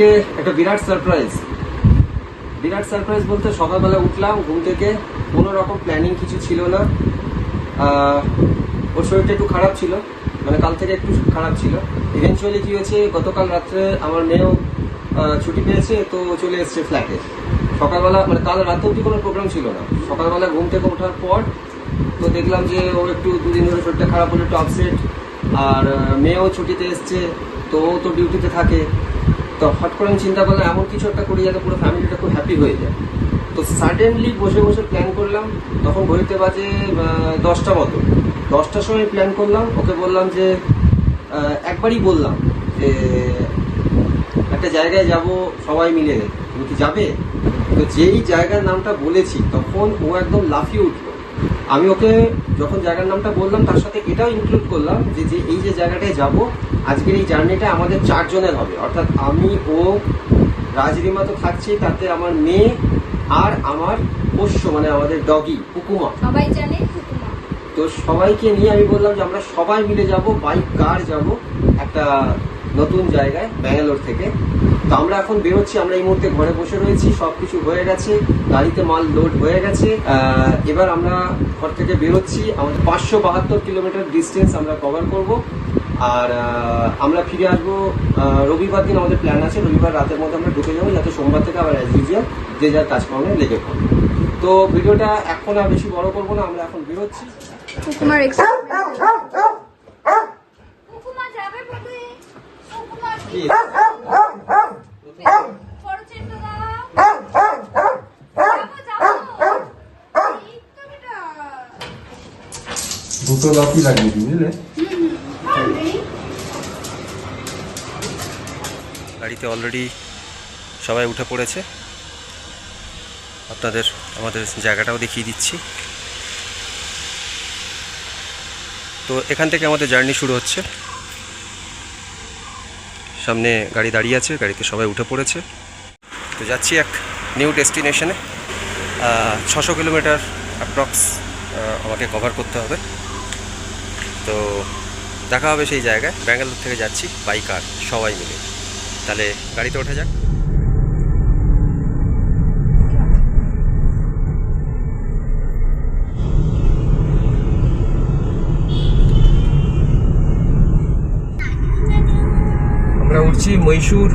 আজকে একটা বিরাট সারপ্রাইজ বলতে সকালবেলা উঠলাম ঘুম থেকে, কোনো রকম প্ল্যানিং কিছু ছিল না। ওর শরীরটা একটু খারাপ ছিল, মানে কাল থেকে একটু খারাপ ছিল। ইভেনচুয়ালি কি হয়েছে, গতকাল রাত্রে আমার মেয়েও ছুটি পেয়েছে, তো চলে এসছে ফ্ল্যাটে। সকালবেলা মানে কাল রাতে অবধি কোনো প্রোগ্রাম ছিল না। সকালবেলা ঘুম থেকে ওঠার পর তো দেখলাম যে ও একটু দুদিন ধরে শরীরটা খারাপ হলে একটু আপসেট, আর মেয়েও ছুটিতে এসছে, তো ও তো ডিউটিতে থাকে। তো হট করে আমি চিন্তা করলাম এমন কিছু একটা করি যাতে পুরো ফ্যামিলিটা খুব হ্যাপি হয়ে যায়। তো সাডেনলি বসে বসে প্ল্যান করলাম। তখন ঘড়িতে বাজে 10টা মতো। 10টার সময় প্ল্যান করলাম, ওকে বললাম যে একবারই বললাম যে একটা জায়গায় যাব সবাই মিলে, তুমি কি যাবে? তো যেই জায়গার নামটা বলেছি তখন ও একদম লাফিয়ে উঠলো। আমি ওকে যখন জায়গার নামটা বললাম তার সাথে এটাও ইনক্লুড করলাম যে এই যে জায়গাটায় যাব, আজকের এই জার্নিটা আমাদের 4 জনের হবে। অর্থাৎ আমি, ও, রাজরিমা তো থাকছেই, তাতে আমার মেয়ে আর আমার পোষ্য মানে আমাদের ডগি পুকুমা, সবাই জানে পুকুমা। তো সবাইকে নিয়ে আমি বললাম যে আমরা সবাই মিলে যাব, বাইক কার যাব একটা নতুন জায়গায় ব্যাঙ্গালোর থেকে। তো আমরা এখন বেরোচ্ছি, আমরা এই মুহূর্তে ঘরে বসে রয়েছি, সবকিছু হয়ে গেছে, গাড়িতে মাল লোড হয়ে গেছে। এবার আমরা ঘর থেকে বেরোচ্ছি, আমাদের 572 কিলোমিটার ডিস্টেন্স আমরা কভার করব। আর আমরা ফিরে আসবো রবিবার দিন। আমাদের প্ল্যান আছে রবিবার রাতের মধ্যে আমরা ঢুকে যাবো, যাতে সোমবার থেকে আবার অ্যাজ ইউজুয়াল যে যার কাজকর্মে লেগে পড়বে। তো ভিডিওটা এখন আর বেশি বড় করবো না, আমরা এখন বেরোচ্ছি। পুকুমার পুকুমা যাবে বলে পুকুমা কি পড়ছেন তো দুটো লকই লাগিয়ে দিই, বুঝলে? গাড়িতে অলরেডি সবাই উঠে পড়েছে। আপনাদের আমাদের জায়গাটাও দেখিয়ে দিচ্ছি। তো এখান থেকে আমাদের জার্নি শুরু হচ্ছে। সামনে গাড়ি দাঁড়িয়ে আছে, গাড়িতে সবাই উঠে পড়েছে। তো যাচ্ছি এক নিউ ডেস্টিনেশনে। 600 কিলোমিটার অ্যাপ্রক্স আমাকে কভার করতে হবে। তো দেখা হবে সেই জায়গায়। ব্যাঙ্গালোর থেকে যাচ্ছি বাই কার, সবাই মিলে। তাহলে গাড়িতে ওঠা যাক। আমরা উঠছি মহীশূর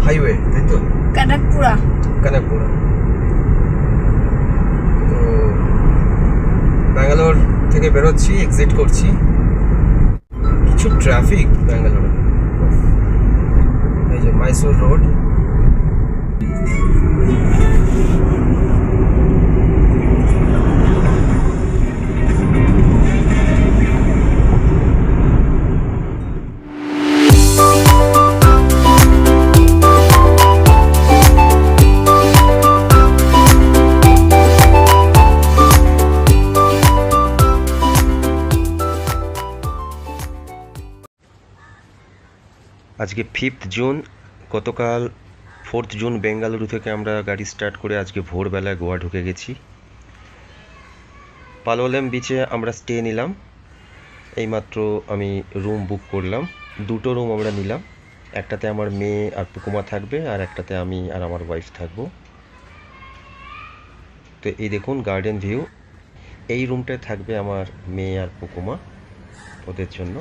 হাইওয়ে, তাই তো? কানাকপুরা। তো ব্যাঙ্গালোর থেকে বেরোচ্ছি, এক্সিট করছি। কিছু ট্রাফিক ব্যাঙ্গালোরে। এই যে মাইসোর রোড। আজকে 5th জুন। গতকাল 4th জুন বেঙ্গালুরু থেকে আমরা গাড়ি স্টার্ট করে আজকে ভোরবেলায় গোয়া ঢুকে গেছি। পালোলেম বিচে আমরা স্টে নিলাম। এইমাত্র আমি রুম বুক করলাম। 2টো রুম আমরা নিলাম, একটাতে আমার মেয়ে আর পুকুমা থাকবে, আর একটাতে আমি আর আমার ওয়াইফ থাকবো। তো এই দেখুন গার্ডেন ভিউ। এই রুমটায় থাকবে আমার মেয়ে আর পুকুমা, ওদের জন্য।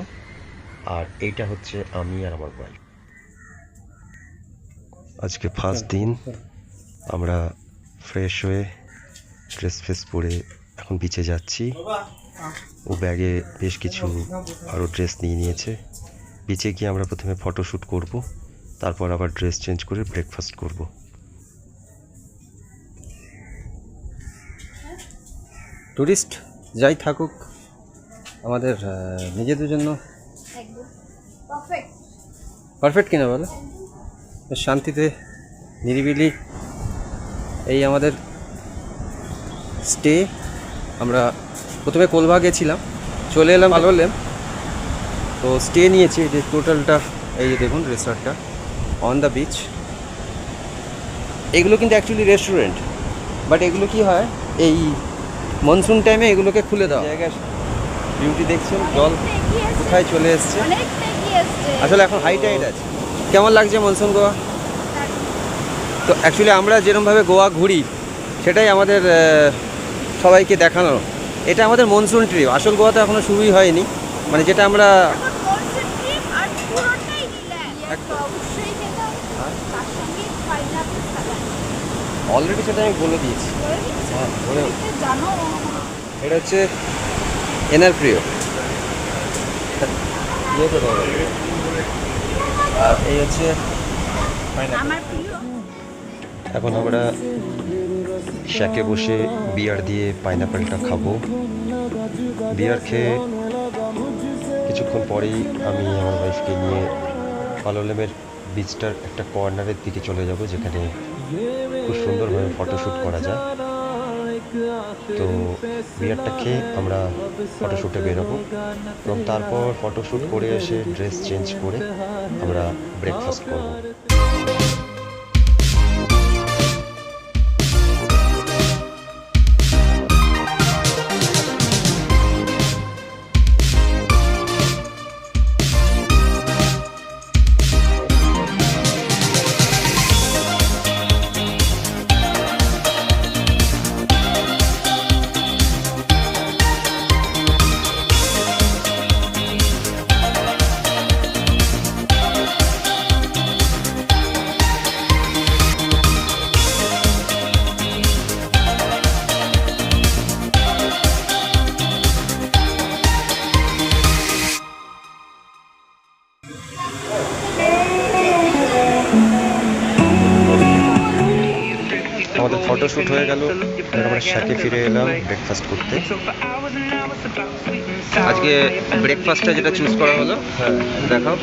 আর এইটা হচ্ছে আমি আর আমার ওয়াইফ। আজকে ফার্স্ট দিন। আমরা ফ্রেশ হয়ে ড্রেস ফ্রেস পরে এখন বিচে যাচ্ছি। ও ব্যাগে বেশ কিছু আরও ড্রেস নিয়ে নিয়েছে। বিচে গিয়ে আমরা প্রথমে ফটোশ্যুট করব, তারপর আবার ড্রেস চেঞ্জ করে ব্রেকফাস্ট করব। টুরিস্ট যাই থাকুক, আমাদের নিজেদের জন্য পারফেক্ট কিনা বলো? শান্তিতে নিরিবিলি এই আমাদের স্টে। আমরা প্রথমে কোলভা গেছিলাম, চলে এলাম পালোলেম। তো স্টে নিয়েছি, এই যে টোটালটা, এই যে দেখুন রিসর্টটা অন দ্য বিচ। এগুলো কিন্তু অ্যাকচুয়ালি রেস্টুরেন্ট, বাট এগুলো কি হয় এই মনসুন টাইমে এগুলোকে খুলে দেওয়া। জায়গায় বিউটি দেখছেন, জল কোথায় চলে এসছে। আসলে এখন হাই টাইড আছে, কেমন লাগছে মনসুন গোয়া? তো অ্যাকচুয়ালি আমরা যেরকমভাবে গোয়া ঘুরি সেটাই আমাদের সবাইকে দেখানো। এটা আমাদের মনসুন ট্রিপ, আসল গোয়া তো এখনও শুরুই হয়নি, মানে যেটা আমরা এখন মনসুন ট্রিপ আর পুরোটাই রিল্যাক্স। অবশ্যই যেতে হবে। তার সঙ্গে পাইনাপল সালাদ অলরেডি সেটা আমি বলে দিয়েছি। করে দিচ্ছি। হ্যাঁ, বলে জানো এটা হচ্ছে এনার প্রিয় ইয়ে করে দেবো। আর এই হচ্ছে আমার প্রিয়। এখন আমরা শ্যাকে বসে বিয়ার দিয়ে পাইনাপেলটা খাবো। বিয়ার খেয়ে কিছুক্ষণ পরেই আমি আমার ওয়াইফকে নিয়ে পালোলেমের বিচটার একটা কর্নারের দিকে চলে যাব, যেখানে খুব সুন্দরভাবে ফটোশ্যুট করা যায়। তো বিয়ারটা খেয়ে আমরা ফটোশ্যুটে বেরোবো এবং তারপর ফটোশ্যুট করে এসে ড্রেস চেঞ্জ করে আমরা ব্রেকফাস্ট করব। আমাদের ফটোশ্যুট হয়ে গেল, এবার আমরা শ্যাকে ফিরে এলাম ব্রেকফাস্ট করতে। আজকে ব্রেকফাস্টটা যেটা চুজ করা হলো, হ্যাঁ দেখাও।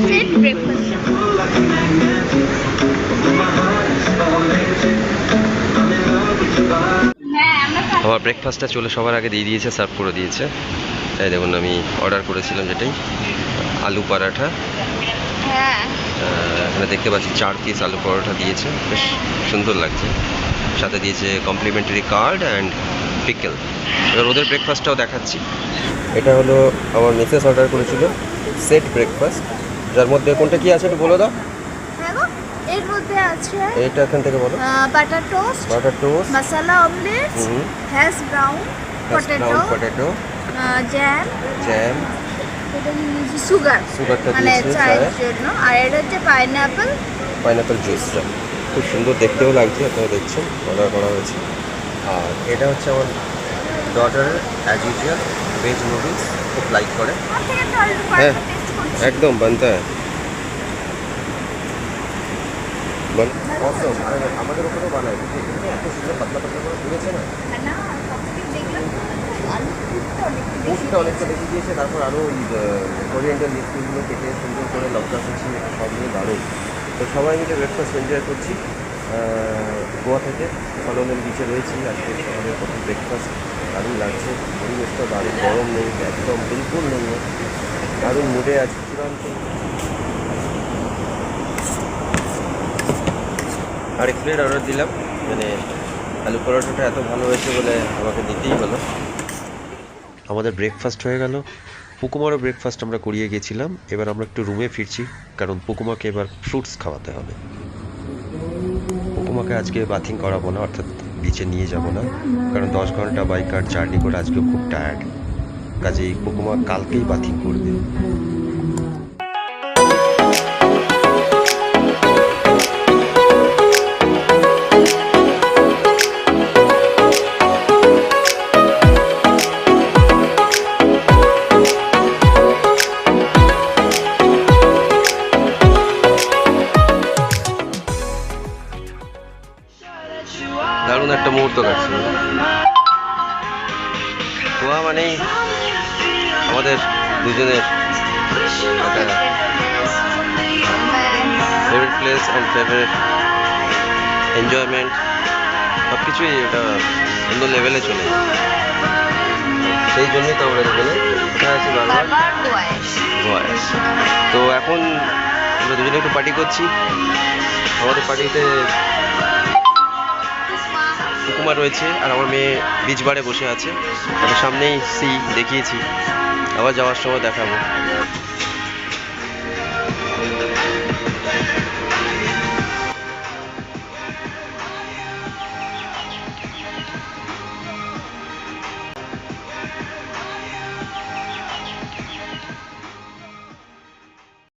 Set breakfast. হ্যাঁ আমরা আমার ব্রেকফাস্টটা চলে সবার আগে দিয়ে দিয়েছে, সার্ভ করে দিয়েছে। তাই দেখুন আমি অর্ডার করেছিলাম যেটাই আলু পরাঠা। হ্যাঁ এখানে দেখতে পাচ্ছি 4 পিস আলু পরোটা দিয়েছে, বেশ সুন্দর লাগছে। সাথে দিয়েছে কমপ্লিমেন্টারি কার্ড অ্যান্ড পিকেল। এবার ওদের ব্রেকফাস্টটাও দেখাচ্ছি। এটা হলো আমার মিসেস অর্ডার করেছিল সেট ব্রেকফাস্ট, যার মধ্যে কোনটা কি আছে একটু বলে দাও। হ্যাঁ গো, এর মধ্যে আছে এইটা এখান থেকে বলো। Butter toast, butter toast, masala omelette, hash brown potato, jam, jam, এটা দিয়েছি সুগার, সুগারটা মানে দিয়েছে, চায়ের জন্য। আর এটা হচ্ছে পাইনাপেল জুসটা খুব সুন্দর দেখতেও লাগছে, আপনারা দেখছেন অর্ডার করা হয়েছে। আর এটা হচ্ছে আমার ডটারের অ্যাজ ইউজুয়াল ভেজ নুডলস, খুব লাইক করে। হ্যাঁ একদম বানতে হয়। আমাদের ওখানেও বানায়, এত সুন্দর পাতলা পাতলা করে ঘুরেছে না, পুরটা অনেকটা বেশি দিয়েছে। তারপর আরও ওই কোরিয়ান্ডার লিপগুলো কেটে সুন্দর করে লঙ্কা কুচি সব নিয়ে দারুণ। তো সবাই মিলে ব্রেকফাস্ট এনজয় করছি। গোয়া থেকে পালোলেম বিচে রয়েছি, আজকে সকালের প্রথম ব্রেকফাস্ট। দারুণ লাগছে, পরিবেশটা দারুণ, গরম নেই একদম, বিলকুল নেই, দারুণ মুডে আছি চূড়ান্ত। আর এক প্লেট অর্ডার দিলাম, মানে আলু পরোটাটা এত ভালো হয়েছে বলে আমাকে দিতেই হলো। আমাদের ব্রেকফাস্ট হয়ে গেল, পুকুমারও ব্রেকফাস্ট আমরা করিয়ে গেছিলাম। এবার আমরা একটু রুমে ফিরছি, কারণ পুকুমাকে এবার ফ্রুটস খাওয়াতে হবে। পুকুমাকে আজকে বাথিং করাবো না, অর্থাৎ বিচে নিয়ে যাব না, কারণ 10 ঘন্টা বাইক আর জার্নি করে আজকেও খুব টায়ার্ড। কাজেই পুকুমা কালকেই বাথিং করবে। দারুণ একটা মুহূর্ত কাটছে। গোয়া মানেই আমাদের দুজনের favourite place and favourite enjoyment, সব কিছুই এটা অন্য লেভেলে চলে যায়। সেই জন্যই তো আমরা দুজনে কোথায় আছি বারবার, গোয়ায়। তো এখন আমরা দুজনে একটু পার্টি করছি। আমাদের পার্টিতে পুকুমা রয়েছে আর আমার মেয়ে বিচ বারে বসে আছে। আমাদের সামনেই সি দেখিয়েছি, আবার যাওয়ার সময় দেখাবো।